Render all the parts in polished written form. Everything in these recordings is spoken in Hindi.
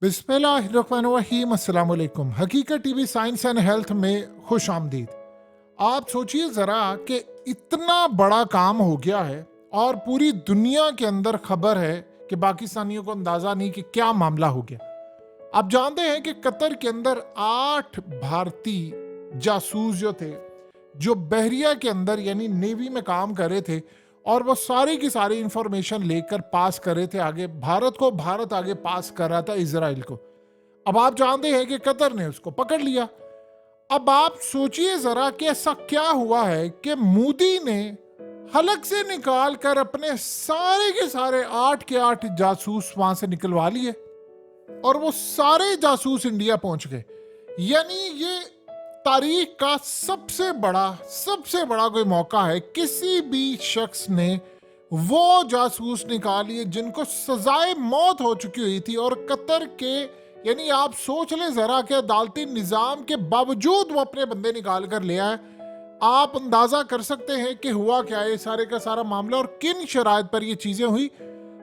बिस्मिल्लाहिर्रहमानिर्रहीम। अस्सलाम वालेकुम। हकीकत टीवी साइंस एंड हेल्थ में खुश आमदीद। आप सोचिए ज़रा कि इतना बड़ा काम हो गया है और पूरी दुनिया के अंदर खबर है कि पाकिस्तानियों को अंदाज़ा नहीं कि क्या मामला हो गया। आप जानते हैं कि कतर के अंदर 8 भारतीय जासूस जो थे, जो बहरिया के अंदर यानी नेवी में काम कर रहे थे और वो सारी की सारी इंफॉर्मेशन लेकर पास कर रहे थे आगे भारत को, भारत आगे पास कर रहा था इजराइल को। अब आप जानते हैं कि कतर ने उसको पकड़ लिया। अब आप सोचिए जरा कि ऐसा क्या हुआ है कि मोदी ने हलक से निकाल कर अपने सारे के सारे 8 के 8 जासूस वहां से निकलवा लिए और वो सारे जासूस इंडिया पहुंच गए। यानी ये तारीख का सबसे बड़ा कोई मौका है। किसी भी शख्स ने वो जासूस निकालिए जिनको सजाए मौत हो चुकी हुई थी और कतर के यानी आप सोच ले जरा कि अदालती निजाम के बावजूद वो अपने बंदे निकाल कर ले आए। आप अंदाजा कर सकते हैं कि हुआ क्या है सारे का सारा मामला और किन शराइत पर ये चीजें हुई।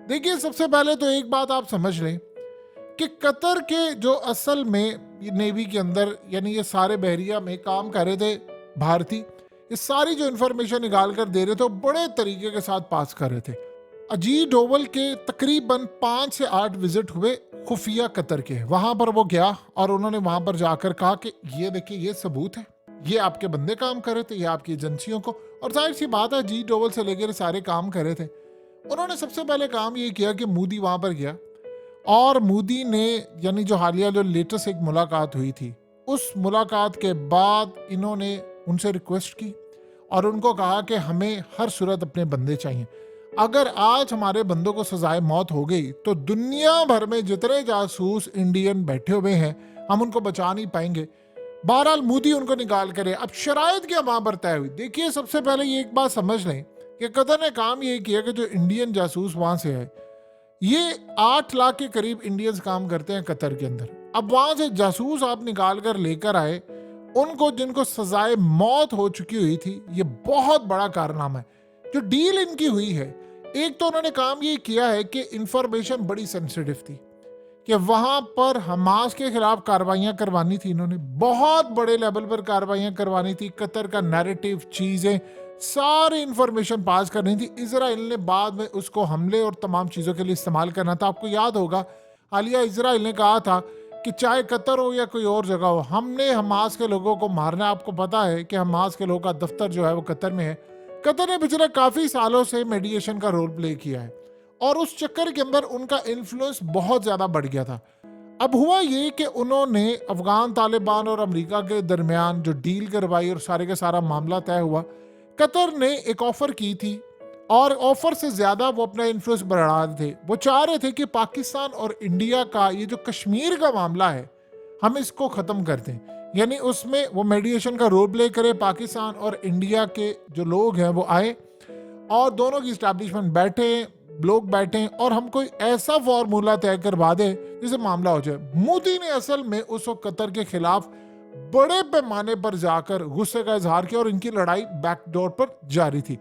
देखिए, सबसे पहले तो एक बात आप समझ लें कि कतर के जो असल में नेवी के अंदर यानी ये सारे बहरिया में काम कर रहे थे भारतीय, ये सारी जो इंफॉर्मेशन निकाल कर दे रहे थे वो बड़े तरीके के साथ पास कर रहे थे। अजीत डोवल के तकरीबन 5 से 8 विजिट हुए खुफिया कतर के। वहां पर वो गया और उन्होंने वहां पर जाकर कहा कि ये देखिए, ये सबूत है, ये आपके बंदे काम कर रहे थे, ये आपकी एजेंसियों को। और जाहिर सी बात है, अजीत डोवल से लेकर सारे काम कर रहे थे। उन्होंने सबसे पहले काम ये किया कि मोदी वहां पर गया और मोदी ने यानी जो हालिया जो लेटेस्ट एक मुलाकात हुई थी, उस मुलाकात के बाद इन्होंने उनसे रिक्वेस्ट की और उनको कहा कि हमें हर सूरत अपने बंदे चाहिए। अगर आज हमारे बंदों को सजाए मौत हो गई तो दुनिया भर में जितने जासूस इंडियन बैठे हुए हैं हम उनको बचा नहीं पाएंगे। बहरहाल मोदी उनको निकाल करे। अब शराइत क्या वहां पर तय हुई। देखिए, सबसे पहले ये एक बात समझ लें कि कतर ने काम ये किया कि जो इंडियन जासूस वहां से है, ये 8 लाख के करीब इंडियंस काम करते हैं कतर के अंदर। अब वहां से जासूस आप निकाल कर लेकर आए उनको जिनको सजाए मौत हो चुकी हुई थी। ये बहुत बड़ा कारनामा है। जो डील इनकी हुई है, एक तो उन्होंने काम ये किया है कि इंफॉर्मेशन बड़ी सेंसिटिव थी कि वहां पर हमास के खिलाफ कार्रवाइयां करवानी थी। इन्होंने बहुत बड़े लेवल पर कार्रवाइयां करवानी थी। कतर का नैरेटिव, चीजें, सारी इंफॉर्मेशन पास करनी थी। इजराइल ने बाद में उसको हमले और तमाम चीजों के लिए इस्तेमाल करना था। आपको याद होगा, हालिया इजराइल ने कहा था कि चाहे कतर हो या कोई और जगह हो, हमने हमास के लोगों को मारना है। आपको पता है कि हमास के लोगों का दफ्तर जो है वो कतर में है। कतर ने पिछले काफी सालों से मेडिएशन का रोल प्ले किया है और उस चक्कर के अंदर उनका इन्फ्लुएंस बहुत ज्यादा बढ़ गया था। अब हुआ ये कि उन्होंने अफगान तालिबान और अमेरिका के दरमियान जो डील करवाई और सारे का सारा मामला तय हुआ। कतर ने एक ऑफर की थी और ऑफर से ज्यादा वो अपना इन्फ्लुएंस बढ़ा रहे थे। वो चाह रहे थे कि पाकिस्तान और इंडिया का ये जो कश्मीर का मामला है, हम इसको खत्म कर दें। यानी उसमें वो मेडिएशन का रोल प्ले करे। पाकिस्तान और इंडिया के जो लोग हैं वो आए और दोनों की स्टैब्लिशमेंट बैठे, लोग बैठे और हम कोई ऐसा फॉर्मूला तय करवा दे जिससे मामला हो जाए। मोदी ने असल में उस वक्त कतर के खिलाफ बड़े पैमाने पर जाकर गुस्से का इजहार किया और इनकी लड़ाई बैकडोर पर जारी थी।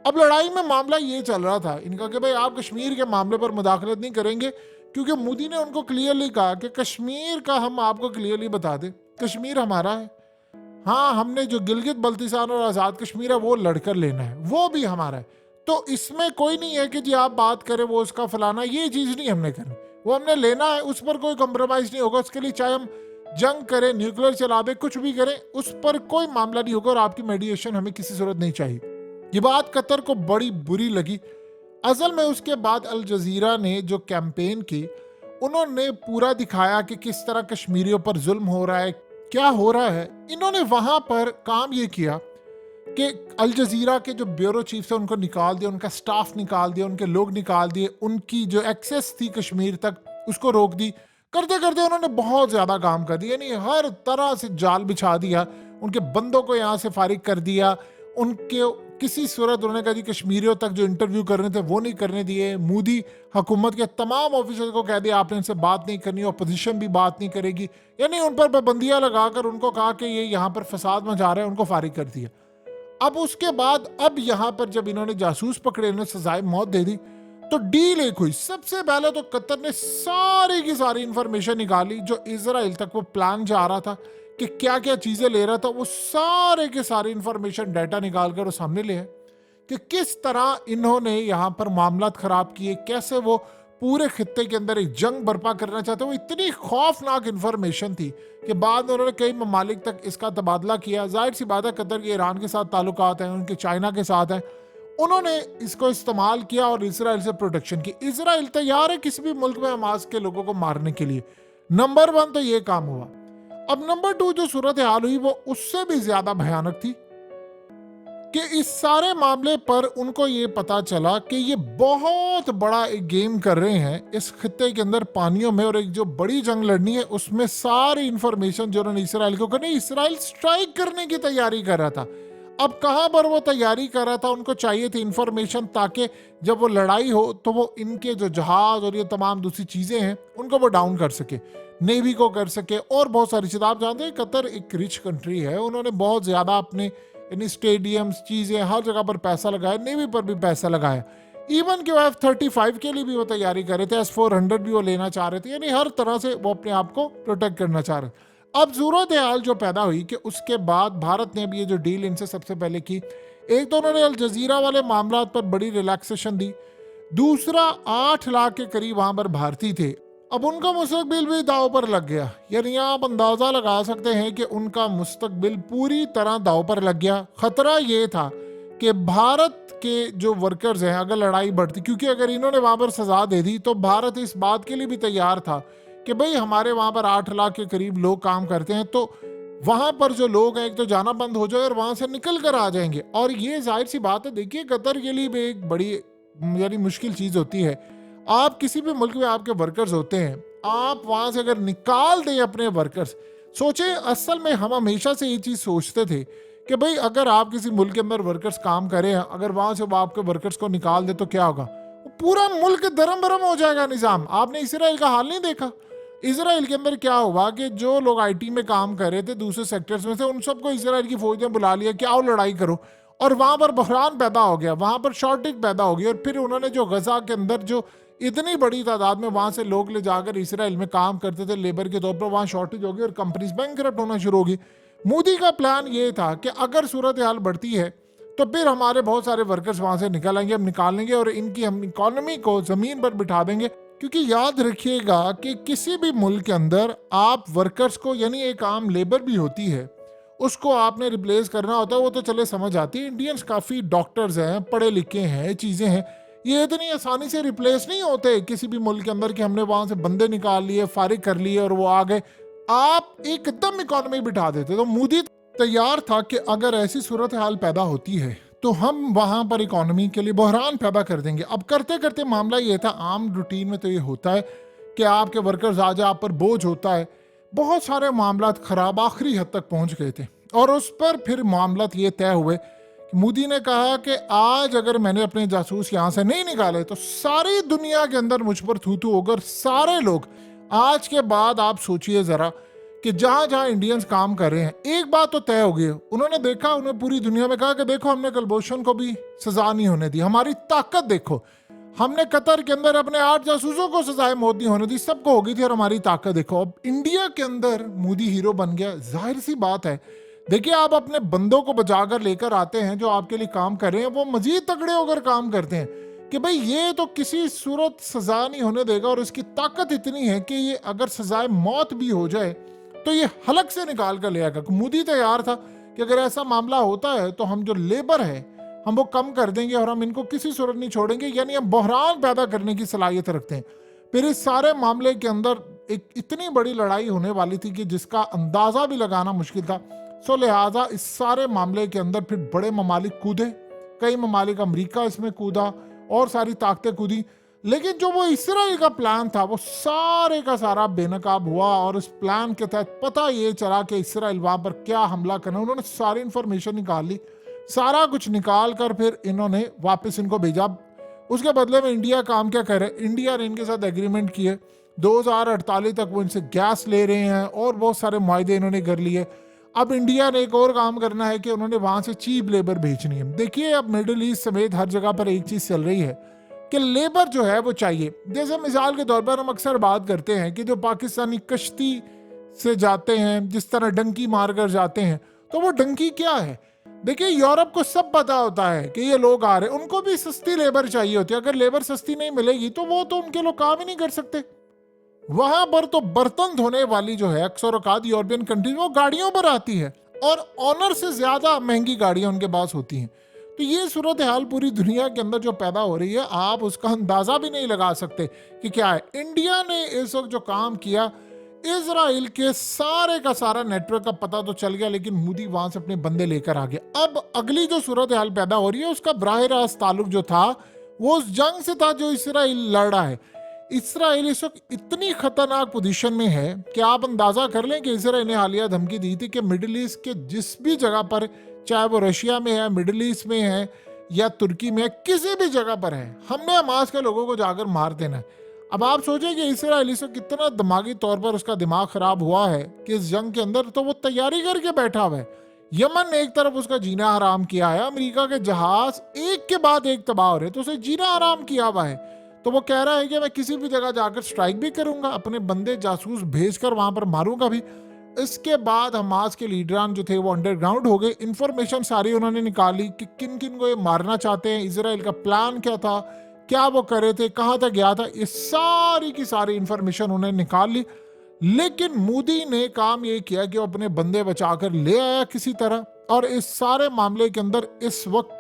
अब लड़ाई में मामला ये चल रहा था इनका कि भाई आप कश्मीर के मामले पर मुदाखलत नहीं करेंगे, क्योंकि मोदी ने उनको क्लियरली कहा कि कश्मीर का हम आपको क्लियरली बता दें, कश्मीर हमारा है। हाँ, हमने जो गिलगित बल्तिस्तान और आज़ाद कश्मीर है वो लड़कर लेना है, वो भी हमारा है। तो इसमें कोई नहीं है कि जी आप बात करें वो उसका फलाना, ये चीज़ नहीं हमने करनी, वो हमने लेना है। उस पर कोई कॉम्प्रोमाइज़ नहीं होगा। उसके लिए चाहे हम जंग करें, न्यूक्लियर चला दें, कुछ भी करें, उस पर कोई मामला नहीं होगा और आपकी मेडिएशन हमें किसी जरूरत नहीं चाहिए। ये बात कतर को बड़ी बुरी लगी। असल में उसके बाद अल जजीरा ने जो कैंपेन की, उन्होंने पूरा दिखाया कि किस तरह कश्मीरियों पर जुल्म हो रहा है, क्या हो रहा है। इन्होंने वहां पर काम ये किया कि अल जजीरा के जो ब्यूरो चीफ थे उनको निकाल दिया, उनका स्टाफ निकाल दिया, उनके लोग निकाल दिए, उनकी जो एक्सेस थी कश्मीर तक उसको रोक दी। करते करते उन्होंने बहुत ज्यादा काम कर दिया, यानी हर तरह से जाल बिछा दिया। उनके बंदों को यहाँ से फारिग कर दिया। उनके किसी सूरत उन्होंने कहा कि कश्मीरियों तक जो इंटरव्यू करने थे वो नहीं करने दिए। मोदी हुकूमत के तमाम ऑफिसर्स को कह दिया आपने इनसे बात नहीं करनी, अपोजिशन भी बात नहीं करेगी। यानी उन पर पाबंदियां लगाकर उनको कहा कि ये यहाँ पर फसाद मचा रहे हैं, उनको फारिग कर दिया। अब उसके बाद अब यहाँ पर जब इन्होंने जासूस पकड़े, इन्होंने सजाए मौत दे दी, तो डील एक हुई। सबसे पहले तो कतर ने सारी की सारी इंफॉर्मेशन निकाली जो इजराइल तक वो प्लान जा रहा था कि क्या क्या चीजें ले रहा था, वो सारे के सारे इंफॉर्मेशन डाटा निकाल कर वो सामने ले आए कि किस तरह इन्होंने यहाँ पर मामलात खराब किए, कैसे वो पूरे खित्ते के अंदर एक जंग बर्पा करना चाहते। वो इतनी खौफनाक इंफॉर्मेशन थी कि बाद में उन्होंने कई ममालिक तक इसका तबादला किया। जाहिर सी बात है कतर के ईरान के साथ ताल्लुकात हैं, उनके चाइना के साथ हैं, उन्होंने इसको इस्तेमाल किया और इसराइल से प्रोटेक्शन की। इसराइल तैयार है किसी भी मुल्क में हमास के लोगों को मारने के लिए। नंबर 1 तो ये काम हुआ। अब नंबर 2 जो सूरत हाल हुई वो उससे भी ज्यादा भयानक थी कि इस सारे मामले पर उनको ये पता चला कि ये बहुत बड़ा एक गेम कर रहे हैं इस खित्ते के अंदर पानियों में, और एक जो बड़ी जंग लड़नी है उसमें सारी इंफॉर्मेशन जो उन्होंने इसराइल को करनी, इसराइल स्ट्राइक करने की तैयारी कर रहा था। अब कहां पर वो तैयारी कर रहा था, उनको चाहिए थी इंफॉर्मेशन ताकि जब वो लड़ाई हो तो वो इनके जो जहाज और ये तमाम दूसरी चीजें हैं उनको वो डाउन कर सके, नेवी को कर सके और बहुत सारी चीजें। आप जानते हैं कतर एक रिच कंट्री है, उन्होंने बहुत ज्यादा अपने यानी स्टेडियम्स चीजें हर जगह पर पैसा लगाया, नेवी पर भी पैसा लगाया। इवन कि वो F-35 के लिए भी वो तैयारी कर रहे थे, S-400 भी वो लेना चाह रहे थे, यानी हर तरह से वो अपने आप को प्रोटेक्ट करना चाह रहे थे। अब सूरत हाल जो पैदा हुई कि उसके बाद भारत ने भी ये जो डील इनसे सबसे पहले की, एक तो उन्होंने अल जजीरा वाले मामला पर बड़ी रिलैक्सेशन दी, दूसरा 8 लाख के करीब वहां पर भारतीय थे। अब उनका मुस्तकबिल भी दाव पर लग गया, यानी आप अंदाजा लगा सकते हैं कि उनका मुस्तकबिल पूरी तरह दाव पर लग गया। खतरा ये था कि भारत के जो वर्कर्स हैं अगर लड़ाई बढ़ती, क्योंकि अगर इन्होंने वहां पर सजा दे दी तो भारत इस बात के लिए भी तैयार था कि भाई हमारे वहां पर 8 लाख के करीब लोग काम करते हैं, तो वहां पर जो लोग हैं एक तो जाना बंद हो जाए और वहां से निकल कर आ जाएंगे। और ये जाहिर सी बात है, देखिए कतर के लिए भी एक बड़ी यानी मुश्किल चीज होती है। आप किसी भी मुल्क में आपके वर्कर्स होते हैं, आप वहां से अगर निकाल दें अपने वर्कर्स, सोचे असल में हम हमेशा से ये चीज सोचते थे कि भाई अगर आप किसी मुल्क के अंदर वर्कर्स काम करें, अगर वहां से वो आपके वर्कर्स को निकाल दे तो क्या होगा, पूरा मुल्क दरम बरम हो जाएगा निजाम। आपने इसराइल का हाल नहीं देखा? इसराइल के अंदर क्या हुआ कि जो लोग आईटी में काम कर रहे थे दूसरे सेक्टर्स में से, उन सबको इसराइल की फौज ने बुला लिया कि आओ लड़ाई करो, और वहां पर बहरान पैदा हो गया, वहां पर शॉर्टेज पैदा हो गई। और फिर उन्होंने जो गजा के अंदर जो इतनी बड़ी तादाद में वहां से लोग ले जाकर इसराइल में काम करते थे लेबर के तौर पर, वहां शॉर्टेज हो गई और कंपनीज बैंकरप्ट होना शुरू होगी। मोदी का प्लान ये था कि अगर सूरत हाल बढ़ती है तो फिर हमारे बहुत सारे वर्कर्स वहां से निकल आएंगे, हम निकाल लेंगे और इनकी हम इकोनॉमी को जमीन पर बिठा देंगे। क्योंकि याद रखिएगा कि किसी भी मुल्क के अंदर आप वर्कर्स को, यानी एक आम लेबर भी होती है, उसको आपने रिप्लेस करना होता है, वो तो चले समझ आती है। इंडियंस काफ़ी डॉक्टर्स हैं, पढ़े लिखे हैं, चीज़ें हैं, ये इतनी आसानी से रिप्लेस नहीं होते किसी भी मुल्क के अंदर कि हमने वहां से बंदे निकाल लिए, फारिग कर लिए और वो आ गए, आप एकदम इकोनॉमी बिठा देते। तो मोदी तैयार था कि अगर ऐसी सूरत हाल पैदा होती है तो हम वहां पर इकोनॉमी के लिए बहरान पैदा कर देंगे। अब करते करते मामला ये था, आम रूटीन में तो ये होता है कि आपके वर्कर्स आज आप पर बोझ होता है, बहुत सारे मामला खराब आखिरी हद तक पहुंच गए थे। और उस पर फिर मामला ये तय हुए, मोदी ने कहा कि आज अगर मैंने अपने जासूस यहां से नहीं निकाले तो सारी दुनिया के अंदर मुझ पर थू थू होकर सारे लोग। आज के बाद आप सोचिए जरा कि जहां जहां इंडियंस काम कर रहे हैं, एक बात तो तय हो गई, उन्होंने देखा, उन्होंने पूरी दुनिया में कहा कि देखो हमने कुलभूषण को भी सजा नहीं होने दी, हमारी ताकत देखो, हमने कतर के अंदर अपने 8 जासूसों को सजाए मौत नहीं होने दी, सबको हो गई थी और हमारी ताकत देखो। अब इंडिया के अंदर मोदी हीरो बन गया। जाहिर सी बात है, देखिए आप अपने बंदों को बचाकर लेकर आते हैं जो आपके लिए काम कर रहे हैं, वो मजीद तगड़े होकर काम करते हैं कि भाई ये तो किसी सूरत सजा नहीं होने देगा, और इसकी ताकत इतनी है कि ये अगर सजाए मौत भी हो जाए तो ये हलक से निकाल कर ले आएगा। मोदी तैयार था कि अगर ऐसा मामला होता है तो हम जो लेबर है हम वो कम कर देंगे और हम इनको किसी सूरत नहीं छोड़ेंगे, यानी हम बहरान पैदा करने की सलाहियत रखते हैं। फिर इस सारे मामले के अंदर एक इतनी बड़ी लड़ाई होने वाली थी कि जिसका अंदाजा भी लगाना मुश्किल था। सो लिहाजा इस सारे मामले के अंदर फिर बड़े ममालिक कूदे, कई ममालिक, अमेरिका इसमें कूदा और सारी ताकतें कूदी, लेकिन जो वो इसराइल का प्लान था वो सारे का सारा बेनकाब हुआ। और इस प्लान के तहत पता ये चला कि इसराइल वहां पर क्या हमला करना, उन्होंने सारी इंफॉर्मेशन निकाल ली, सारा कुछ निकाल कर फिर इन्होंने वापस इनको भेजा। उसके बदले में इंडिया काम क्या कर रहा है, इंडिया ने इनके साथ एग्रीमेंट किए, 2048 तक वो इनसे गैस ले रहे हैं और बहुत सारे मुआहदे इन्होंने कर लिए। अब इंडिया ने एक और काम करना है कि उन्होंने वहां से चीप लेबर भेजनी है। देखिए अब मिडिल ईस्ट समेत हर जगह पर एक चीज चल रही है कि लेबर जो है वो चाहिए। जैसे मिसाल के तौर पर हम अक्सर बात करते हैं कि जो पाकिस्तानी कश्ती से जाते हैं, जिस तरह डंकी मारकर जाते हैं, तो वो डंकी क्या है? देखिए, यूरोप को सब पता होता है कि ये लोग आ रहे हैं, उनको भी सस्ती लेबर चाहिए होती है। अगर लेबर सस्ती नहीं मिलेगी तो वो तो उनके लोग काम ही नहीं कर सकते। वहां पर तो बर्तन धोने वाली जो है अक्सर औकात यूरोपियन कंट्रीज वो गाड़ियों पर आती है, और ऑनर से ज्यादा महंगी गाड़ियां उनके पास होती हैं। तो ये सूरत हाल पूरी दुनिया के अंदर जो पैदा हो रही है, आप उसका अंदाजा भी नहीं लगा सकते कि क्या है। इंडिया ने इस वक्त जो काम किया, इजराइल के सारे का सारा नेटवर्क का पता तो चल गया, लेकिन मोदी वहां से अपने बंदे लेकर आ गया। अब अगली जो सूरत हाल पैदा हो रही है, उसका बराह रास्त ताल्लुक जो था वो उस जंग से था जो इसराइल लड़ रहा है। इसराइल इस वक्त इतनी खतरनाक पोजीशन में है कि आप अंदाजा कर लें कि इसराइल ने हालिया धमकी दी थी कि मिडिल ईस्ट के जिस भी जगह पर, चाहे वो रशिया में है, मिडिल ईस्ट में है या तुर्की में है, किसी भी जगह पर है, हमने हमास के लोगों को जाकर मार देना है। अब आप सोचें कि इसराइल इस वक्त कितना दिमागी तौर पर उसका दिमाग खराब हुआ है कि इस जंग के अंदर तो वो तैयारी करके बैठा हुआ है। यमन ने एक तरफ उसका जीना हराम किया है, अमेरिका के जहाज एक के बाद एक तबाह हो रहे, तो उसे जीना हराम किया हुआ है। तो वो कह रहा है कि मैं किसी भी जगह जाकर स्ट्राइक भी करूंगा, अपने बंदे जासूस भेजकर वहां पर मारूंगा भी। इसके बाद हमास के लीडरान जो थे वो अंडरग्राउंड हो गए, इंफॉर्मेशन सारी उन्होंने निकाली कि किन किन को ये मारना चाहते हैं, इसराइल का प्लान क्या था, क्या वो कर रहे थे, कहां तक गया था, ये सारी की सारी इंफॉर्मेशन उन्होंने निकाल ली। लेकिन मोदी ने काम ये किया कि वो अपने बंदे बचाकर ले आया किसी तरह, और इस सारे मामले के अंदर इस वक्त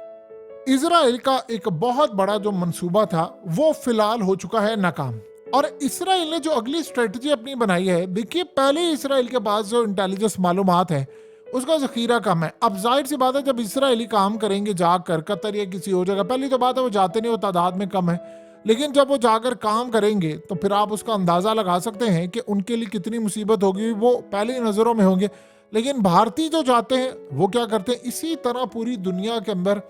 इजराइल का एक बहुत बड़ा जो मंसूबा था वो फिलहाल हो चुका है नाकाम। और इसराइल ने जो अगली स्ट्रेटजी अपनी बनाई है, देखिए पहले इसराइल के पास जो इंटेलिजेंस मालूमात है उसका जखीरा कम है। अब जाहिर सी बात है, जब इसराइली काम करेंगे जाकर कतर या किसी और जगह, पहली तो बात है वो जाते नहीं, वो तादाद में कम है, लेकिन जब वो जाकर काम करेंगे तो फिर आप उसका अंदाजा लगा सकते हैं कि उनके लिए कितनी मुसीबत होगी, वो पहली नजरों में होंगे। लेकिन भारतीय जो जाते हैं वो क्या करते हैं, इसी तरह पूरी दुनिया के अंदर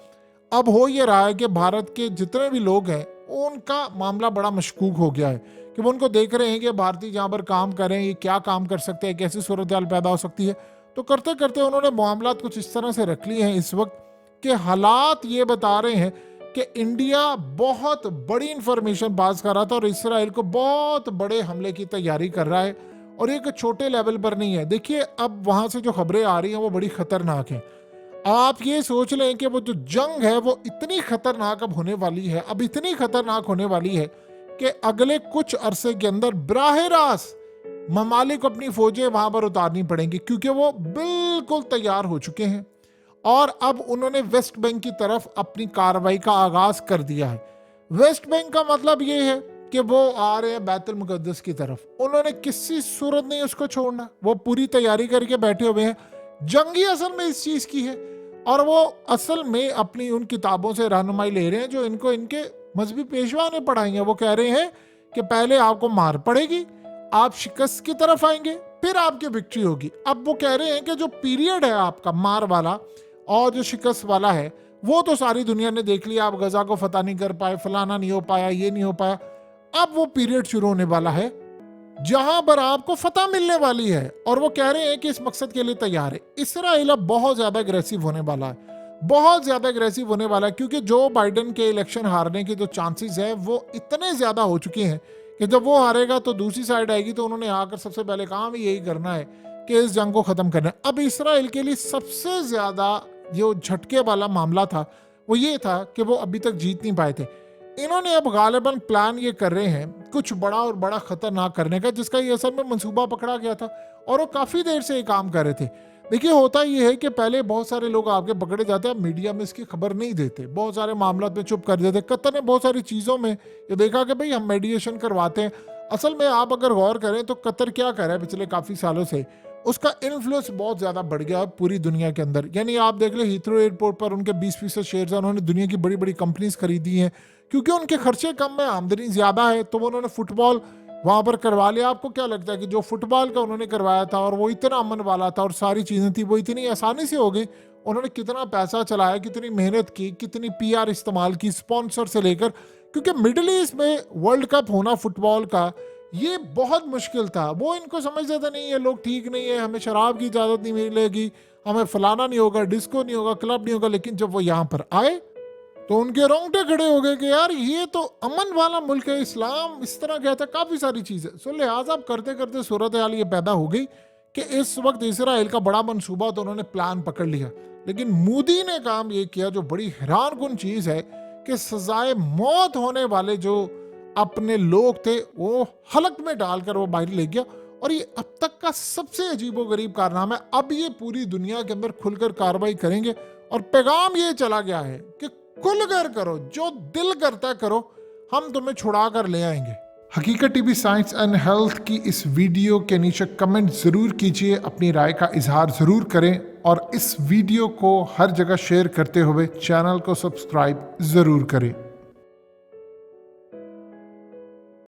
अब हो ये रहा है कि भारत के जितने भी लोग हैं उनका मामला बड़ा मशकूक हो गया है कि वो उनको देख रहे हैं कि भारतीय जहाँ पर काम करें ये क्या काम कर सकते हैं, कैसी सूरत हाल पैदा हो सकती है। तो करते करते उन्होंने मामला कुछ इस तरह से रख लिए हैं इस वक्त कि हालात ये बता रहे हैं कि इंडिया बहुत बड़ी इंफॉर्मेशन पास कर रहा था और इसराइल को बहुत बड़े हमले की तैयारी कर रहा है, और एक छोटे लेवल पर नहीं है। देखिए अब वहां से जो खबरें आ रही हैं वो बड़ी खतरनाक हैं। आप ये सोच लें कि वो जो जंग है वो इतनी खतरनाक अब होने वाली है, अब इतनी खतरनाक होने वाली है कि अगले कुछ अरसे के अंदर बराह रास्त ममालिक को अपनी फौजें वहां पर उतारनी पड़ेंगी, क्योंकि वो बिल्कुल तैयार हो चुके हैं और अब उन्होंने वेस्ट बैंक की तरफ अपनी कार्रवाई का आगाज कर दिया है। वेस्ट बैंक का मतलब ये है कि वो आ रहे हैं बैतुल मुकद्दस की तरफ, उन्होंने किसी सूरत नहीं उसको छोड़ना, वो पूरी तैयारी करके बैठे हुए हैं। जंगी असल में इस चीज की है, और वो असल में अपनी उन किताबों से रहनुमाई ले रहे हैं जो इनको इनके मजहबी पेशवा ने पढ़ाई है। वो कह रहे हैं कि पहले आपको मार पड़ेगी, आप शिकस्त की तरफ आएंगे, फिर आपकी विक्ट्री होगी। अब वो कह रहे हैं कि जो पीरियड है आपका मार वाला और जो शिकस्त वाला है वो तो सारी दुनिया ने देख लिया, आप गजा को फतह नहीं कर पाए, फलाना नहीं हो पाया, ये नहीं हो पाया। अब वो पीरियड शुरू होने वाला है जहां पर आपको फतह मिलने वाली है, और वो कह रहे हैं कि इस मकसद के लिए तैयार है। इसराइल अब बहुत ज्यादा अग्रेसिव होने वाला है, बहुत ज्यादा अग्रेसिव होने वाला है, क्योंकि जो बाइडेन के इलेक्शन हारने के जो चांसेस है वो इतने ज्यादा हो चुके हैं कि जब वो हारेगा तो दूसरी साइड आएगी, तो उन्होंने आकर सबसे पहले काम यही करना है कि इस जंग को खत्म करना है। अब इसराइल के लिए सबसे ज्यादा जो झटके वाला मामला था वो ये था कि वो अभी तक जीत नहीं पाए थे। इन्होंने अब गालिबन प्लान ये कर रहे हैं कुछ बड़ा और बड़ा खतरनाक करने का, जिसका ये असल में मंसूबा पकड़ा गया था और वो काफी देर से ये काम कर रहे थे। देखिए होता ये है कि पहले बहुत सारे लोग आपके पकड़े जाते हैं, मीडिया में इसकी खबर नहीं देते, बहुत सारे मामला में चुप कर देते। कतर ने बहुत सारी चीजों में ये देखा कि भाई हम मेडिएशन करवाते हैं। असल में आप अगर गौर करें तो कतर क्या कर रहा है पिछले काफी सालों से, उसका इन्फ्लुएंस बहुत ज्यादा बढ़ गया है पूरी दुनिया के अंदर। यानी आप देख ले हीथ्रो एयरपोर्ट पर उनके 20% शेयर्स हैं, उन्होंने दुनिया की बड़ी बड़ी कंपनीज खरीदी हैं क्योंकि उनके खर्चे कम है, आमदनी ज्यादा है, तो उन्होंने फुटबॉल वहां पर करवा लिया। आपको क्या लगता है कि जो फुटबॉल का उन्होंने करवाया था और वो इतना अमन वाला था और सारी चीजें थी वो इतनी आसानी से हो गई? उन्होंने कितना पैसा चलाया, कितनी मेहनत की, कितनी पीआर इस्तेमाल की, स्पॉन्सर से लेकर, क्योंकि मिडिल ईस्ट में वर्ल्ड कप होना फुटबॉल का ये बहुत मुश्किल था। वो इनको समझते थे नहीं ये लोग ठीक नहीं है, हमें शराब की इजाजत नहीं मिलेगी, हमें फलाना नहीं होगा, डिस्को नहीं होगा, क्लब नहीं होगा। लेकिन जब वो यहाँ पर आए तो उनके रोंगटे खड़े हो गए कि यार ये तो अमन वाला मुल्क है, इस्लाम इस तरह कहता है, काफ़ी सारी चीज़ें। सो लिहाजा करते करते सूरत हाल ये पैदा हो गई कि इस वक्त इसराइल का बड़ा मंसूबा तो उन्होंने प्लान पकड़ लिया, लेकिन मोदी ने काम ये किया जो बड़ी हैरान कुन चीज़ है कि सजाए मौत होने वाले जो अपने लोग थे वो हलक में डालकर वो बाहर ले गया। और ये अब तक का सबसे अजीबोगरीब कारनामा है। अब ये पूरी दुनिया के अंदर खुलकर कार्रवाई करेंगे और पैगाम ये चला गया है कि खुलकर करो, जो दिल करता करो, हम तुम्हें छुड़ा कर ले आएंगे। हकीकत टीवी साइंस एंड हेल्थ की इस वीडियो के नीचे कमेंट ज़रूर कीजिए, अपनी राय का इजहार ज़रूर करें और इस वीडियो को हर जगह शेयर करते हुए चैनल को सब्सक्राइब ज़रूर करें।